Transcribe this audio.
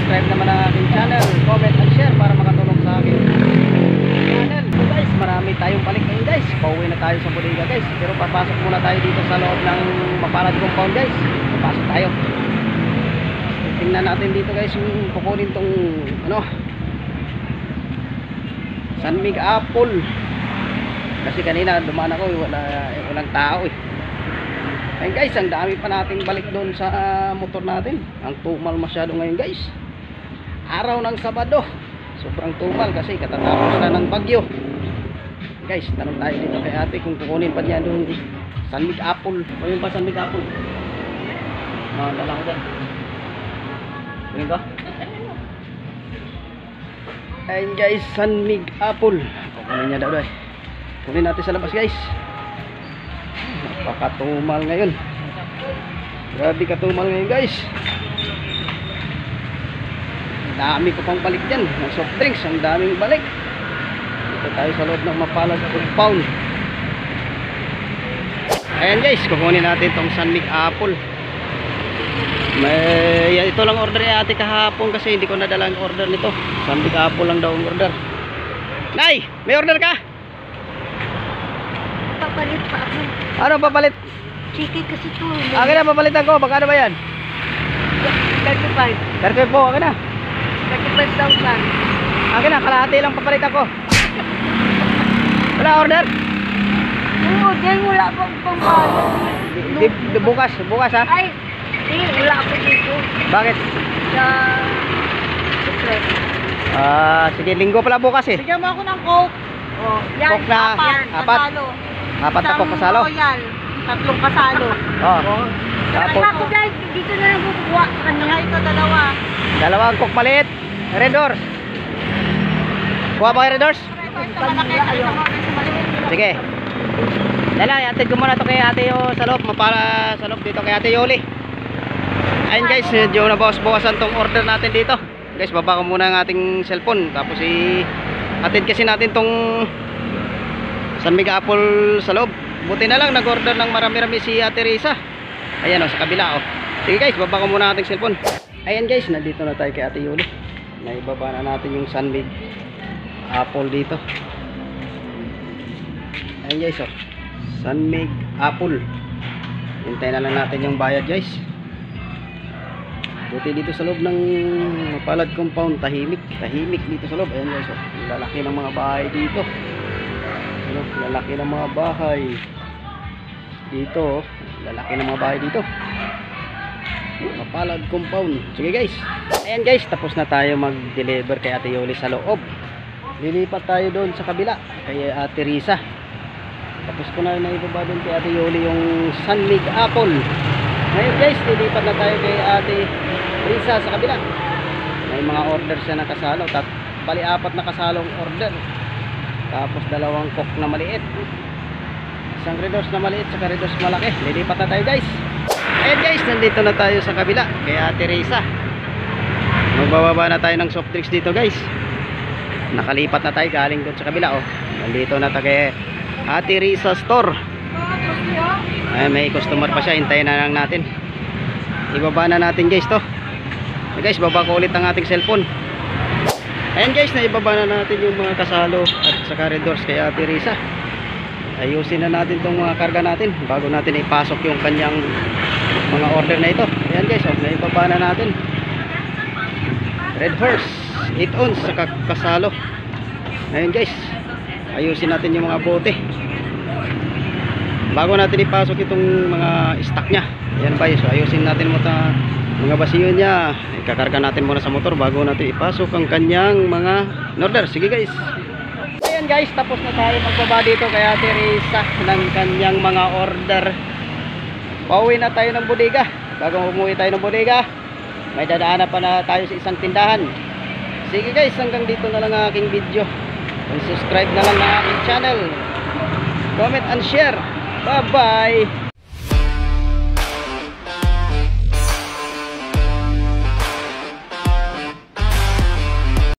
subscribe naman ang aking channel, comment and share para makatulong sa akin channel. So guys, marami tayong balik ngayon guys. Pauwi na tayo sa bodega guys. Pero papasok muna tayo dito sa loob ng mapalad compound guys. Papasok tayo. Tingnan natin dito guys yung kukunin tong ano, Sunmig apple. Kasi kanina dumaan ako, walang tao eh. Ayun guys, ang dami pa nating balik doon sa motor natin. Ang tumal masyado ngayon guys. Araw ng Sabado. Sobrang tumal kasi katatapos na ng bagyo. Guys, tanong tayo dito kay ate kung kukunin pa niya doon Sunmig apple. O yung pa Sunmig apple. Dala ko dyan. Kunin ko. Ayun guys, Sunmig apple. Kukunin niya daw doon. Kunin natin sa labas guys. Napakatumal ngayon. Grabe katumal ngayon guys. Dami ko pang balik dyan ng soft drinks. Ang daming balik. Dito tayo sa loob ng mapalad compound. Ayan guys, kukunin natin tong Sunmig apple. Ito lang order ni ate kahapon kasi hindi ko nadala ang order nito. Sunmig apple lang daw ang order. Nay, may order ka? Papalit pa ako. Ano papalit? Chiki kasi to. Akin na papalitan ko. Magkano ba yan? 35. 35 po. Akin na. 35,000. Akin na. Kalahati lang papalitan ko. Wala order? Oo, dahil wala pang pangbayad. Bukas. Bukas ha? Ay, wala ako dito. Bakit? Sa secret. Sige. Linggo pala bukas eh. Bigyan mo ako ng Coke. Oh, yan. Coke na apat. Kasalo. Apat na Coke kasalo. Royal. 3 kasalo. Oh. Tapos Ako dahil dito na lang bubuwa. Kanina ito dalawa. dalawang Coke maliit. Red Doors. Kuha ba kayo Red Doors? Sige. Dala, iatid ko muna ito kay ate yo sa loob. Mapala sa loob dito kay ate Yoli. Ayun guys, medyo nabawas-bawasan tong order natin dito. Guys, baba ko muna ang ating cellphone. Tapos atid kasi natin tong Sunmig apple sa loob. Buti na lang nag-order ng marami-rami si ate Risa. Ayan o, sa kabila o. Sige guys, baba ko muna ang ating cellphone. Ayan guys, nandito na tayo kay ate Yoli. Naibaba na natin yung Sunmig apple dito. Ayan guys o, Sunmig apple. Hintayin na lang natin yung bayad guys. Buti dito sa loob ng mapalad compound, tahimik dito sa loob. Ayan guys, oh, lalaki ng mga bahay dito. Ano, lalaki ng mga bahay dito, oh, lalaki ng mga bahay dito. Mapalad compound. Sige guys. Ayan guys, tapos na tayo mag-deliver kay ate Yoli sa loob. Lilipat tayo doon sa kabila kay ate Risa. Tapos ko na ibaba doon kay ate Yoli yung Sunmig apple. Ngayon guys, lilipat na tayo kay ate Risa sa kabila. May mga order siya na kasalo. Bali 4 na kasalong order. Tapos 2 Coke na maliit. Isang Red Doors na maliit sa Red Doors malaki. Lilipat na tayo guys. Ayan guys, nandito na tayo sa kabila kay ate Risa. Magbababa na tayo ng soft drinks dito guys. Nakalipat na tayo galing doon sa kabila oh. Nandito na tayo kay ate Risa store. Ay, may customer pa siya, hintayin na lang natin. Ibaba na natin guys to. Guys, baba ko ulit ang ating cellphone. Ayan guys, naibaba na natin yung mga kasalo at saka Red Doors kay ate Risa. Ayusin na natin tong mga karga natin bago natin ipasok yung kanyang mga order na ito. Ayan guys, oh, naibaba na natin Red Horse 8 ounce saka kasalo. Ayan guys, ayusin natin yung mga bote bago natin ipasok itong mga stock nya. Ayan guys, so ayusin natin muna mga basiyo nya. Ikakarga natin muna sa motor bago natin ipasok ang kanyang mga order. Sige guys. Ayan guys, tapos na tayo magbaba dito kay ate Risa ng kanyang mga order. Pauwi na tayo ng bodega. Bago umuwi tayo ng bodega, may dadaanan pa na tayo sa isang tindahan. Sige guys, hanggang dito na lang ang aking video. Subscribe na lang ng aking channel. Comment and share. Bye bye.